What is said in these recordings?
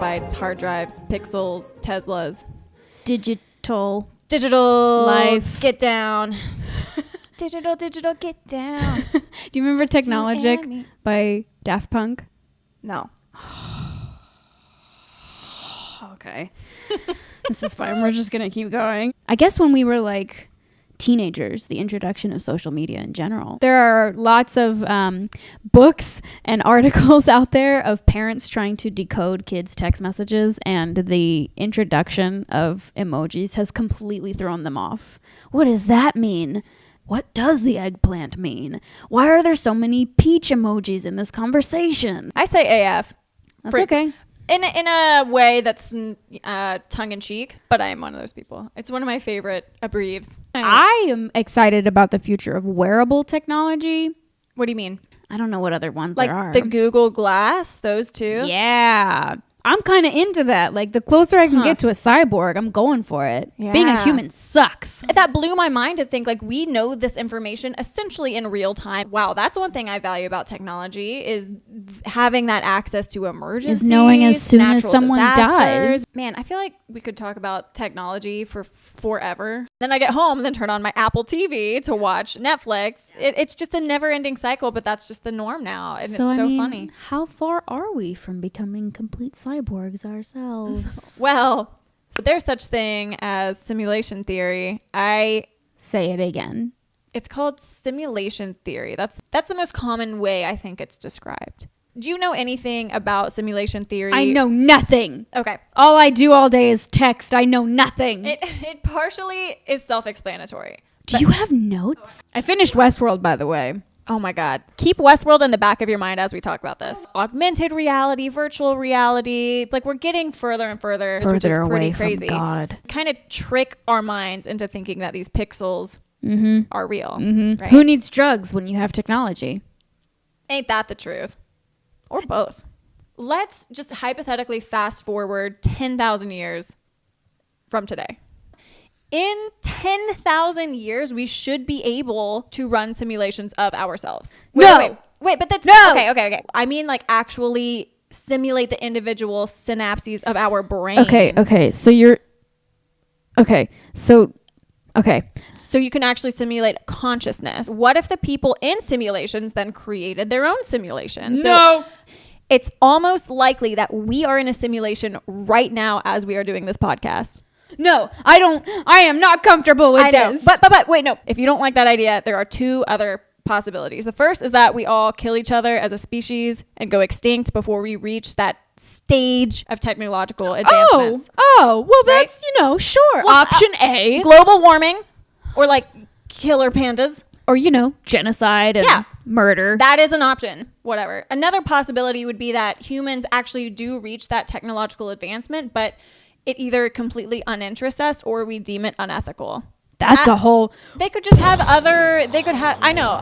terabytes, hard drives, pixels, Teslas. Digital Life. Get down. Digital, get down. Do you remember Technologic by Daft Punk? No. Okay. This is fine. We're just going to keep going. I guess when we were like teenagers, the introduction of social media in general, there are lots of books and articles out there of parents trying to decode kids' text messages, and the introduction of emojis has completely thrown them off. What does that mean? What does the eggplant mean? Why are there so many peach emojis in this conversation? I say AF. That's okay. In a way that's tongue-in-cheek, but I am one of those people. It's one of my favorite abbreviations. I am excited about the future of wearable technology. What do you mean? I don't know what other ones Like there are. the Google Glass, those two? Yeah. I'm kind of into that. Like, the closer I can get to a cyborg, I'm going for it. Yeah. Being a human sucks. That blew my mind to think, like, we know this information essentially in real time. Wow, that's one thing I value about technology is having that access to emergencies. Is knowing as soon as natural someone disasters. dies. Man, I feel like we could talk about technology for forever. Then I get home and then turn on my Apple TV to watch Netflix. It's just a never-ending cycle, but that's just the norm now. And it's so funny. How far are we from becoming complete cyborgs ourselves? Well, so there's such thing as simulation theory. Say it again. It's called simulation theory. That's the most common way I think it's described. Do you know anything about simulation theory? I know nothing. Okay. All I do all day is text. I know nothing. It partially is self-explanatory. Do you have notes? I finished Westworld, by the way. Oh my God. Keep Westworld in the back of your mind as we talk about this. Augmented reality, virtual reality. Like, we're getting further and further, which is pretty crazy. God. Kind of trick our minds into thinking that these pixels are real. Right? Who needs drugs when you have technology? Ain't that the truth? Or both. Let's just hypothetically fast forward 10,000 years from today. In 10,000 years, we should be able to run simulations of ourselves. Wait, but that's... No! Okay. I mean, like, actually simulate the individual synapses of our brain. Okay. So you're... Okay. So you can actually simulate consciousness. What if the people in simulations then created their own simulation? So it's almost likely that we are in a simulation right now as we are doing this podcast. No, I am not comfortable with this. But wait, no. If you don't like that idea, there are two other possibilities. The first is that we all kill each other as a species and go extinct before we reach that stage of technological advancements. Well, right? that's, sure. Well, Option A. Global warming or like killer pandas. Or, genocide and murder. That is an option. Whatever. Another possibility would be that humans actually do reach that technological advancement, but it either completely uninterests us or we deem it unethical. That's a whole... They could just have I know.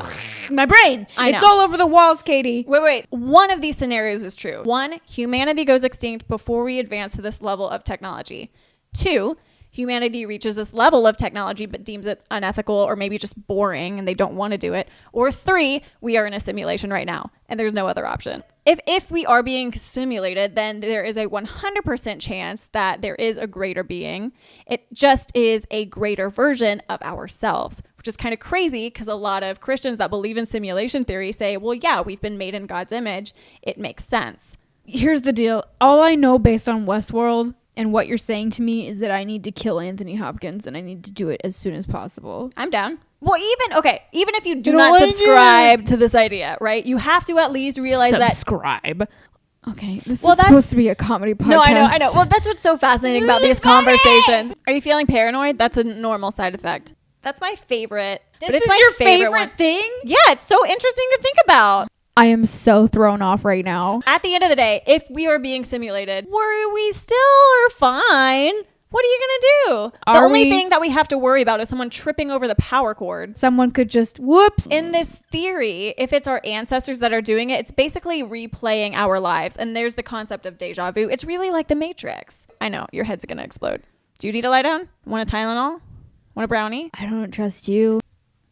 My brain. It's all over the walls, Katie. Wait. One of these scenarios is true. 1, humanity goes extinct before we advance to this level of technology. 2, humanity reaches this level of technology but deems it unethical or maybe just boring and they don't want to do it. Or 3, we are in a simulation right now and there's no other option. If we are being simulated, then there is a 100% chance that there is a greater being. It just is a greater version of ourselves, which is kind of crazy because a lot of Christians that believe in simulation theory say, well, yeah, we've been made in God's image. It makes sense. Here's the deal. All I know based on Westworld and what you're saying to me is that I need to kill Anthony Hopkins and I need to do it as soon as possible. I'm down. Well, even if you do not subscribe to this idea, right? You have to at least realize subscribe. Okay, this is supposed to be a comedy podcast. No, I know. Well, that's what's so fascinating about these conversations. Are you feeling paranoid? That's a normal side effect. That's my favorite. This is your favorite thing? Yeah, it's so interesting to think about. I am so thrown off right now. At the end of the day, if we are being simulated, we still are fine. What are you going to do? The only thing that we have to worry about is someone tripping over the power cord. Someone could just, whoops. In this theory, if it's our ancestors that are doing it, it's basically replaying our lives. And there's the concept of deja vu. It's really like the Matrix. I know, your head's going to explode. Do you need to lie down? Want a Tylenol? Want a brownie? I don't trust you.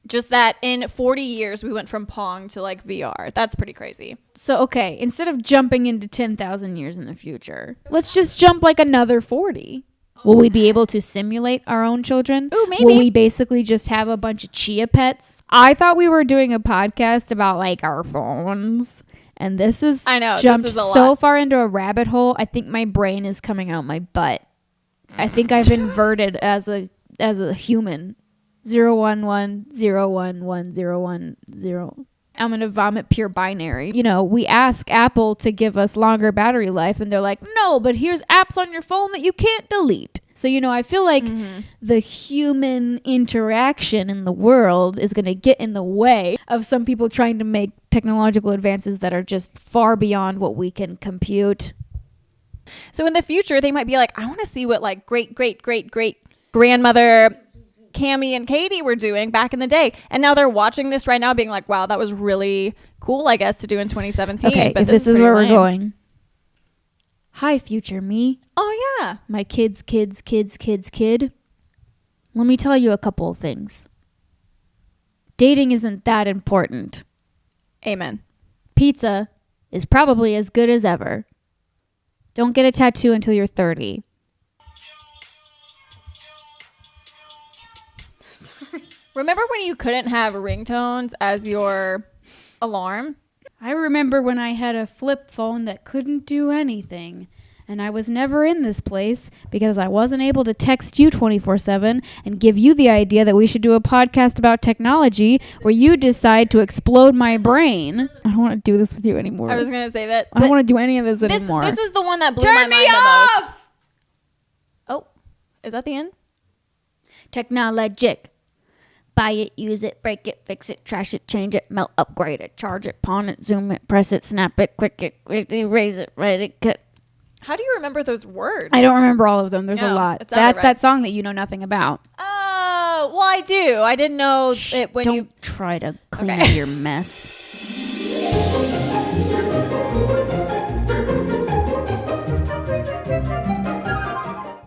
Just that in 40 years, we went from Pong to like VR. That's pretty crazy. So, okay, instead of jumping into 10,000 years in the future, let's just jump like another 40. Will we be able to simulate our own children? Ooh, maybe. Will we basically just have a bunch of chia pets? I thought we were doing a podcast about like our phones. And this is I know, jumped this is a so lot. far into a rabbit hole. I think my brain is coming out my butt. I think I've inverted as a human. 011011010. I'm gonna vomit pure binary. You know, we ask Apple to give us longer battery life, and they're like, no, but here's apps on your phone that you can't delete. So, you know, I feel like the human interaction in the world is going to get in the way of some people trying to make technological advances that are just far beyond what we can compute. So in the future, they might be like, I want to see what like great grandmother Cammie and Katie were doing back in the day. And now they're watching this right now being like, wow, that was really cool, I guess, to do in 2017. Okay, but if this is pretty where lame. we're going. Hi, future me. Oh, yeah. My kid. Let me tell you a couple of things. Dating isn't that important. Amen. Pizza is probably as good as ever. Don't get a tattoo until you're 30. Remember when you couldn't have ringtones as your alarm? I remember when I had a flip phone that couldn't do anything. And I was never in this place because I wasn't able to text you 24/7 and give you the idea that we should do a podcast about technology where you decide to explode my brain. I don't want to do this with you anymore. I was going to say that. I don't want to do any of this anymore. This is the one that blew Turn my me mind the off! most. Oh, is that the end? Technologic. Buy it, use it, break it, fix it, trash it, change it, melt, upgrade it, charge it, pawn it, zoom it, press it, snap it, quick it, erase it, write it, cut. How do you remember those words? I don't remember all of them. There's a No, lot. it sounded That's right. that song that you know nothing about. Oh, well, I do. I didn't know it when Don't you... try to clean Okay. up your mess.